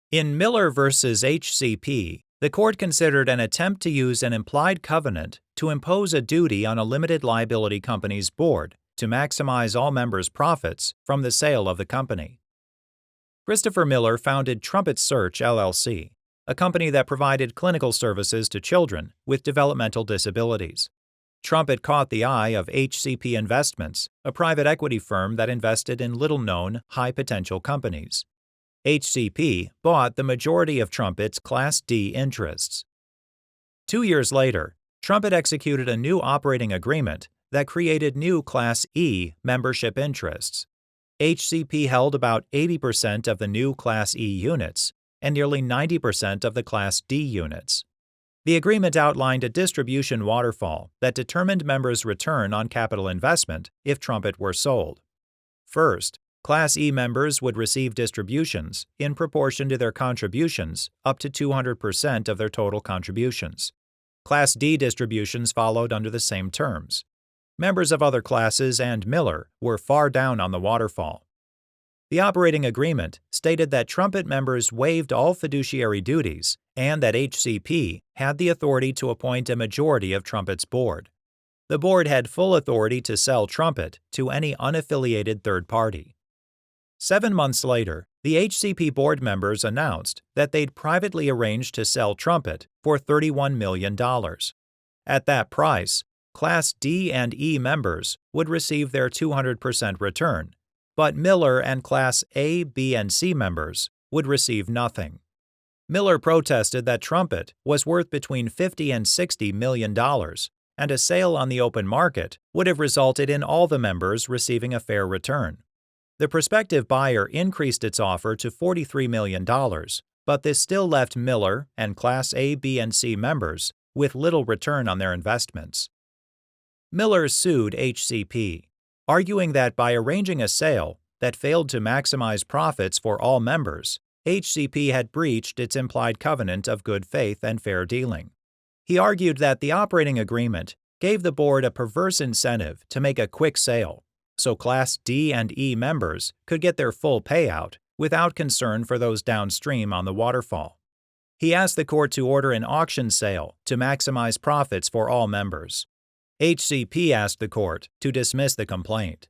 In Miller v. HCP, the court considered an attempt to use an implied covenant to impose a duty on a limited liability company's board to maximize all members' profits from the sale of the company. Christopher Miller founded Trumpet Search, LLC, a company that provided clinical services to children with developmental disabilities. Trumpet caught the eye of HCP Investments, a private equity firm that invested in little-known, high-potential companies. HCP bought the majority of Trumpet's Class D interests. 2 years later, Trumpet executed a new operating agreement that created new Class E membership interests. HCP held about 80% of the new Class E units and nearly 90% of the Class D units. The agreement outlined a distribution waterfall that determined members' return on capital investment if Trumpet were sold. First, Class E members would receive distributions in proportion to their contributions up to 200% of their total contributions. Class D distributions followed under the same terms. Members of other classes and Miller were far down on the waterfall. The operating agreement stated that Trumpet members waived all fiduciary duties and that HCP had the authority to appoint a majority of Trumpet's board. The board had full authority to sell Trumpet to any unaffiliated third party. 7 months later, the HCP board members announced that they'd privately arranged to sell Trumpet for $31 million. At that price, Class D and E members would receive their 200% return, but Miller and Class A, B, and C members would receive nothing. Miller protested that Trumpet was worth between $50 and $60 million, and a sale on the open market would have resulted in all the members receiving a fair return. The prospective buyer increased its offer to $43 million, but this still left Miller and Class A, B, and C members with little return on their investments. Miller sued HCP, arguing that by arranging a sale that failed to maximize profits for all members, HCP had breached its implied covenant of good faith and fair dealing. He argued that the operating agreement gave the board a perverse incentive to make a quick sale, so Class D and E members could get their full payout without concern for those downstream on the waterfall. He asked the court to order an auction sale to maximize profits for all members. HCP asked the court to dismiss the complaint.